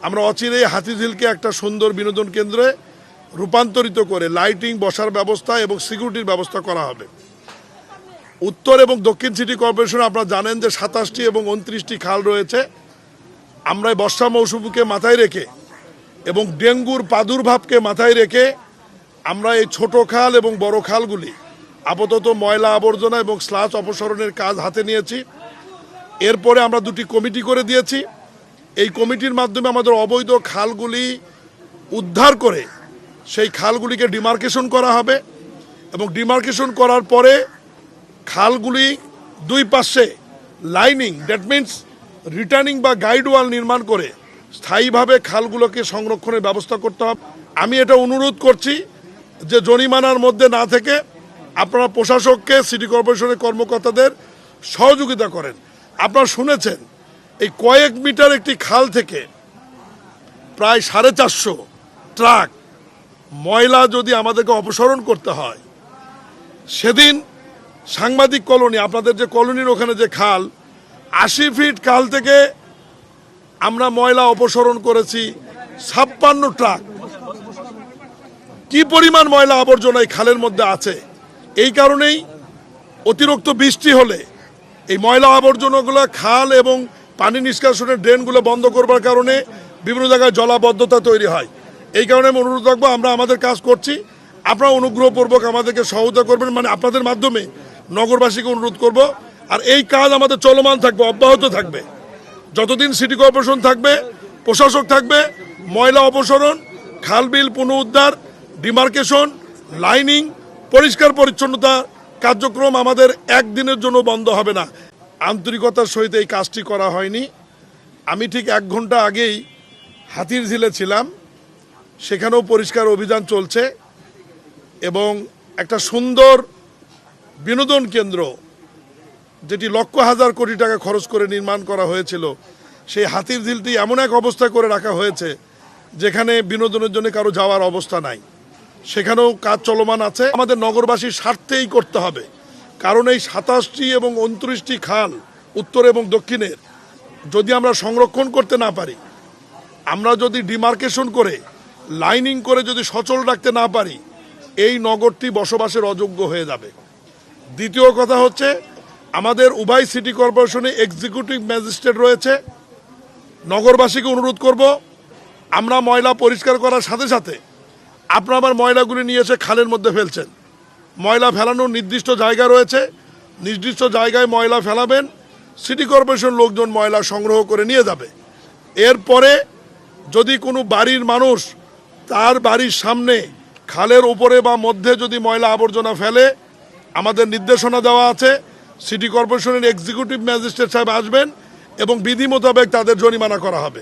আমরা অচিরেই হাতিঝিলকে একটা সুন্দর বিনোদন কেন্দ্রে রূপান্তরিত করে লাইটিং, বসার ব্যবস্থা এবং সিকিউরিটির ব্যবস্থা করা হবে। উত্তর এবং দক্ষিণ সিটি কর্পোরেশন আপনারা জানেন যে 27টি এবং 29টি খাল রয়েছে। আমরা এই বর্ষা মৌসুমকে মাথায় রেখে এবং ডেঙ্গুর প্রাদুর্ভাবকে মাথায় রেখে আমরা এই ছোট খাল এবং বড় খালগুলি আপাতত ময়লা আবর্জনা এবং স্লাচ অপসারণের কাজ হাতে নিয়েছি। এরপরে আমরা 2টি কমিটি করে দিয়েছি। এই কমিটির মাধ্যমে আমাদের অবৈধ খালগুলি উদ্ধার করে সেই খালগুলিকে ডিমার্কেশন করা হবে এবং ডিমার্কেশন করার পরে খালগুলি দুই পাশে লাইনিং, দ্যাট মিনস রিটার্নিং বা গাইড ওয়াল নির্মাণ করে স্থায়ীভাবে খালগুলোকে সংরক্ষণের ব্যবস্থা করতে হবে। আমি এটা অনুরোধ করছি যে জরিমানার মধ্যে না থেকে আপনারা প্রশাসককে, সিটি কর্পোরেশনের কর্মকর্তাদের সহযোগিতা করেন। আপনারা শুনেছেন এই কয়েক মিটার একটি খাল থেকে প্রায় 450 ট্রাক ময়লা যদি আমাদেরকে অপসারণ করতে হয়, সেদিন সাংবাদিক কলোনি, আপনাদের যে কলোনির ওখানে যে খাল, 80 ফিট খাল থেকে আমরা ময়লা অপসারণ করেছি 56 ট্রাক। কি পরিমাণ ময়লা আবর্জনা এই খালের মধ্যে আছে! এই কারণেই অতিরিক্ত বৃষ্টি হলে এই ময়লা আবর্জনাগুলো খাল এবং পানি নিষ্কাশনের ড্রেনগুলো বন্ধ করবার কারণে বিভিন্ন জায়গায় জলাবদ্ধতা তৈরি হয়। এই কারণে আমি অনুরোধ রাখবো, আমরা আমাদের কাজ করছি, আপনারা অনুগ্রহপূর্বক আমাদেরকে সহায়তা করবেন, মানে আপনাদের মাধ্যমে নগরবাসীকে অনুরোধ করব। আর এই কাজ আমাদের চলমান থাকবে, অব্যাহত থাকবে যতদিন সিটি কর্পোরেশন থাকবে, প্রশাসক থাকবে। ময়লা অপসারণ, খালবিল পুনরুদ্ধার, ডিমার্কেশন, লাইনিং, পরিষ্কার পরিচ্ছন্নতা কার্যক্রম আমাদের একদিনের জন্য বন্ধ হবে না। আন্তরিকতার সহিত এই কাজটি করা হয়নি। আমি ঠিক 1 ঘন্টা আগেই হাতিরঝিলে ছিলাম, সেখানেও পরিষ্কার অভিযান চলছে এবং একটা সুন্দর বিনোদন কেন্দ্র যেটি লক্ষ হাজার কোটি টাকা খরচ করে নির্মাণ করা হয়েছিল, সেই হাতিরঝিলটি এমন এক অবস্থা করে রাখা হয়েছে যেখানে বিনোদনের জন্য কারো যাওয়ার অবস্থা নাই। সেখানেও কাজ চলমান আছে। আমাদের নগরবাসীর স্বার্থেই করতে হবে, কারণ এই 27টি এবং 29টি খাল উত্তর এবং দক্ষিণের যদি আমরা সংরক্ষণ করতে না পারি, আমরা যদি ডিমার্কেশন করে লাইনিং করে যদি সচল রাখতে না পারি, এই নগরটি বসবাসের অযোগ্য হয়ে যাবে। দ্বিতীয় কথা হচ্ছে, আমাদের উভয় সিটি কর্পোরেশনে এক্সিকিউটিভ ম্যাজিস্ট্রেট রয়েছে। নগরবাসীকে অনুরোধ করব, আমরা ময়লা পরিষ্কার করার সাথে সাথে আপনারা আবার ময়লাগুলি নিয়ে এসে খালের মধ্যে ফেলছেন। ময়লা ফেলানোর নির্দিষ্ট জায়গা রয়েছে, নির্দিষ্ট জায়গায় ময়লা ফেলাবেন, সিটি কর্পোরেশন লোকজন ময়লা সংগ্রহ করে নিয়ে যাবে। এরপরে যদি কোনো বাড়ির মানুষ তার বাড়ির সামনে খালের উপরে বা মধ্যে যদি ময়লা আবর্জনা ফেলে, আমাদের নির্দেশনা দেওয়া আছে, সিটি কর্পোরেশনের এক্সিকিউটিভ ম্যাজিস্ট্রেট সাহেব আসবেন এবং বিধি মোতাবেক তাদের জরিমানা করা হবে।